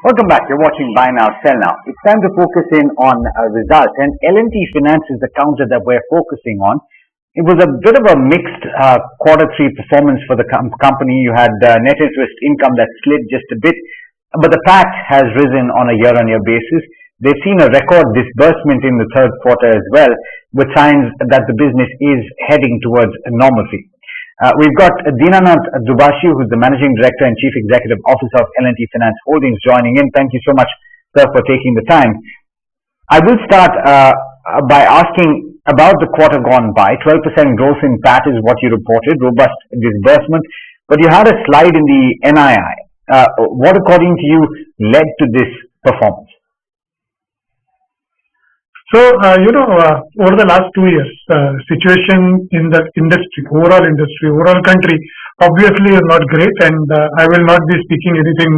Welcome back. You're watching Buy Now, Sell Now. It's time to focus in on results, and L&T Finance is the counter that we're focusing on. It was a bit of a mixed quarter three performance for the company. You had net interest income that slid just a bit, but the PAT has risen on a year-on-year basis. They've seen a record disbursement in the third quarter as well, with signs that the business is heading towards normalcy. We've got Dinanath Dubhashi, who's the Managing Director and Chief Executive Officer of L&T Finance Holdings, joining in. Thank you so much, sir, for taking the time. I will start by asking about the quarter gone by. 12% growth in PAT is what you reported, robust disbursement, but you had a slide in the NII. What, according to you, led to this performance? So, over the last 2 years, situation in the industry, overall country, obviously is not great, and I will not be speaking anything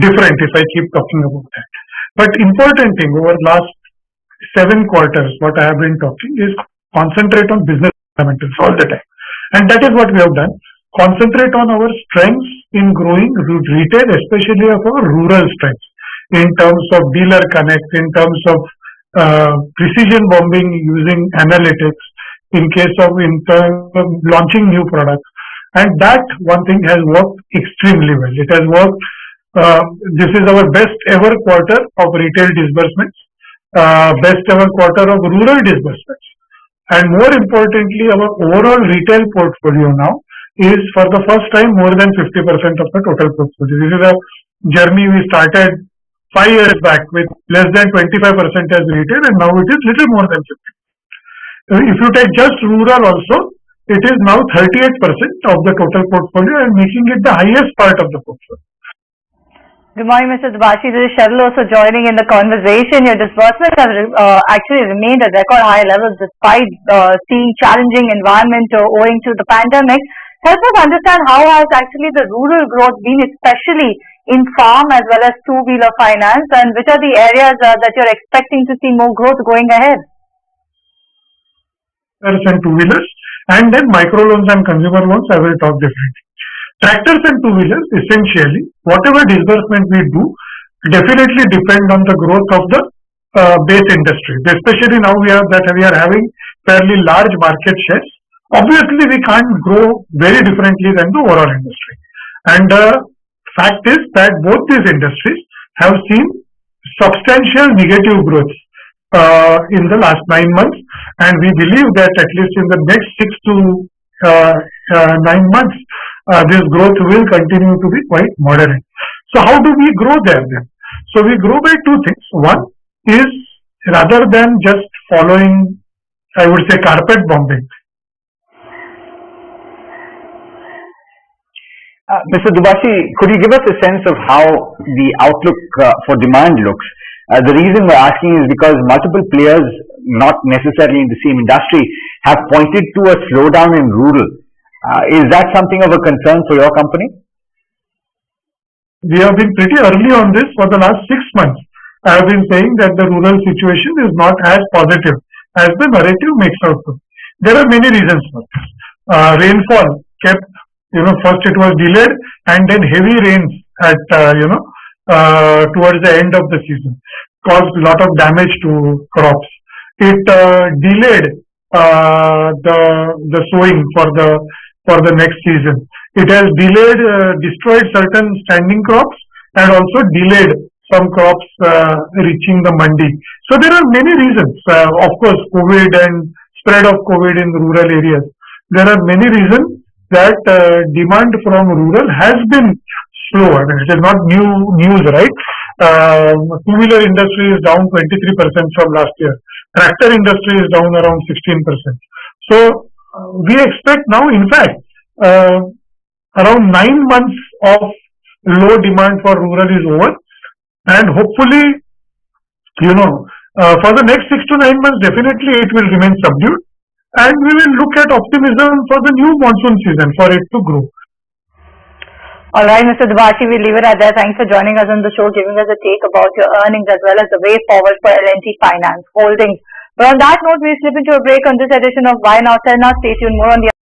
different if I keep talking about that. But important thing, over the last 7 quarters, what I have been talking is concentrate on business fundamentals all the time. And that is what we have done. Concentrate on our strengths in growing retail, especially of our rural strengths, in terms of dealer connect, in terms of precision bombing using analytics, in case of launching new products, and that one thing has worked extremely well. It has worked. This is our best ever quarter of retail disbursements, best ever quarter of rural disbursements, and more importantly, our overall retail portfolio now is for the first time more than 50% of the total portfolio. This is a journey we started 5 years back with less than 25% as retail, and now it is little more than 50. If you take just rural also, it is now 38% of the total portfolio and making it the highest part of the portfolio. Good morning, Mr. Dubhashi. This is Cheryl also joining in the conversation. Your disbursements have actually remained at record high levels despite seeing challenging environment owing to the pandemic. Help us understand how has actually the rural growth been, especially in farm as well as two-wheeler finance, and which are the areas that you're expecting to see more growth going ahead? And two-wheelers, and then microloans and consumer loans, I will talk differently. Tractors and two-wheelers, essentially, whatever disbursement we do, definitely depend on the growth of the base industry. Especially now we are having fairly large market shares. Obviously, we can't grow very differently than the overall industry. And fact is that both these industries have seen substantial negative growth in the last 9 months, and we believe that at least in the next 6 to 9 months, this growth will continue to be quite moderate. So how do we grow there then? So we grow by two things. One is, rather than just following, I would say, carpet bombing. Mr. Dubhashi, could you give us a sense of how the outlook for demand looks? The reason we're asking is because multiple players, not necessarily in the same industry, have pointed to a slowdown in rural. Is that something of a concern for your company? We have been pretty early on this for the last 6 months. I have been saying that the rural situation is not as positive as the narrative makes out to. There are many reasons for this. Rainfall kept, first it was delayed, and then heavy rains at, towards the end of the season caused a lot of damage to crops. It delayed the sowing for the next season. It has destroyed certain standing crops, and also delayed some crops reaching the mandi. So there are many reasons. Of course, COVID and spread of COVID in rural areas. There are many reasons that demand from rural has been slow. I mean, it is not new news, right? Two-wheeler industry is down 23% from last year. Tractor industry is down around 16%. So we expect now, in fact, around 9 months of low demand for rural is over, and hopefully, for the next 6 to 9 months, definitely it will remain subdued. And we will look at optimism for the new monsoon season for it to grow. All right, Mr. Dubhashi, we'll leave it at that. Thanks for joining us on the show, giving us a take about your earnings as well as the way forward for L&T Finance Holdings. But on that note, we'll slip into a break on this edition of Buy Now, Sell Now. Stay tuned more on the